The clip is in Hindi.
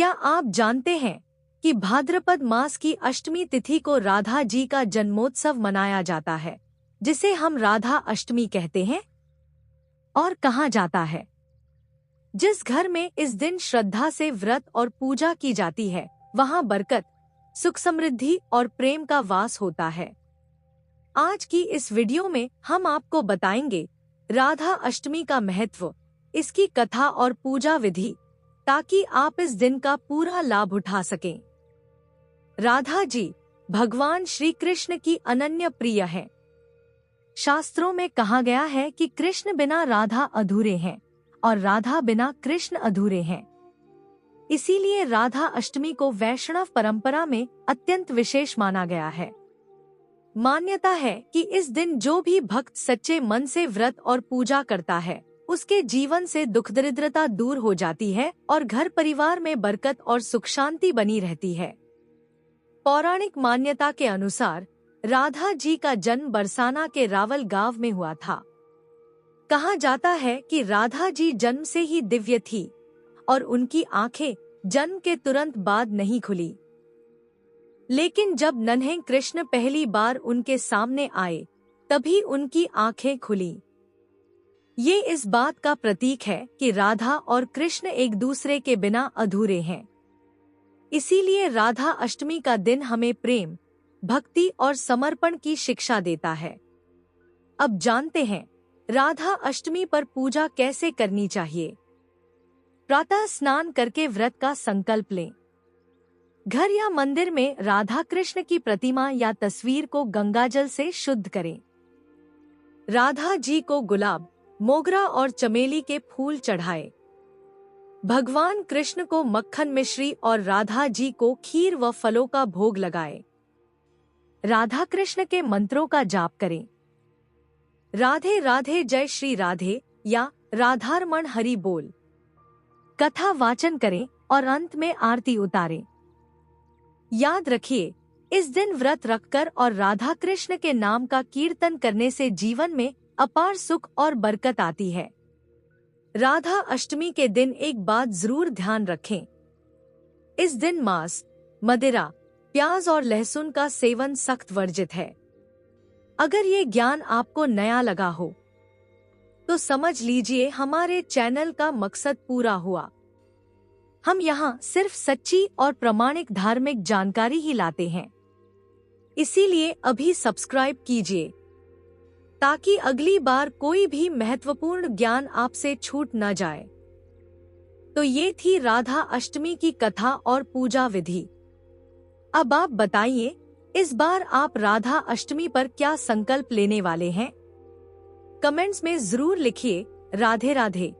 क्या आप जानते हैं कि भाद्रपद मास की अष्टमी तिथि को राधा जी का जन्मोत्सव मनाया जाता है, जिसे हम राधा अष्टमी कहते हैं? और कहा जाता है? जिस घर में इस दिन श्रद्धा से व्रत और पूजा की जाती है, वहां बरकत, सुख समृद्धि और प्रेम का वास होता है। आज की इस वीडियो में हम आपको बताएंगे राधा अष्टमी का महत्व, इसकी कथा और पूजा विधि, ताकि आप इस दिन का पूरा लाभ उठा सकें। राधा जी भगवान श्री कृष्ण की अनन्य प्रिय हैं। शास्त्रों में कहा गया है कि कृष्ण बिना राधा अधूरे हैं और राधा बिना कृष्ण अधूरे हैं। इसीलिए राधा अष्टमी को वैष्णव परंपरा में अत्यंत विशेष माना गया है। मान्यता है कि इस दिन जो भी भक्त सच्चे मन से व्रत और पूजा करता है, उसके जीवन से दुख दरिद्रता दूर हो जाती है और घर परिवार में बरकत और सुख शांति बनी रहती है। पौराणिक मान्यता के अनुसार राधा जी का जन्म बरसाना के रावल गांव में हुआ था। कहा जाता है कि राधा जी जन्म से ही दिव्य थी और उनकी आंखें जन्म के तुरंत बाद नहीं खुली। लेकिन जब नन्हे कृष्ण पहली बार उनके सामने आए, तभी उनकी आंखें खुली। ये इस बात का प्रतीक है कि राधा और कृष्ण एक दूसरे के बिना अधूरे हैं। इसीलिए राधा अष्टमी का दिन हमें प्रेम, भक्ति और समर्पण की शिक्षा देता है। अब जानते हैं राधा अष्टमी पर पूजा कैसे करनी चाहिए। प्रातः स्नान करके व्रत का संकल्प लें। घर या मंदिर में राधा कृष्ण की प्रतिमा या तस्वीर को गंगाजल से शुद्ध करें। राधा जी को गुलाब, मोगरा और चमेली के फूल चढ़ाए। भगवान कृष्ण को मक्खन मिश्री और राधा जी को खीर व फलों का भोग लगाए। राधा कृष्ण के मंत्रों का जाप करें। राधे राधे जय श्री राधे या राधारमण हरि बोल। कथा वाचन करें और अंत में आरती उतारें। याद रखिए, इस दिन व्रत रखकर और राधा कृष्ण के नाम का कीर्तन करने से जीवन में अपार सुख और बरकत आती है। राधा अष्टमी के दिन एक बात जरूर ध्यान रखें। इस दिन मांस, मदिरा, प्याज और लहसुन का सेवन सख्त वर्जित है। अगर ये ज्ञान आपको नया लगा हो, तो समझ लीजिए हमारे चैनल का मकसद पूरा हुआ। हम यहाँ सिर्फ सच्ची और प्रामाणिक धार्मिक जानकारी ही लाते हैं। इसीलिए अभी सब्सक्राइब कीजिए, ताकि अगली बार कोई भी महत्वपूर्ण ज्ञान आपसे छूट न जाए। तो ये थी राधा अष्टमी की कथा और पूजा विधि। अब आप बताइए, इस बार आप राधा अष्टमी पर क्या संकल्प लेने वाले हैं? कमेंट्स में जरूर लिखिए। राधे राधे।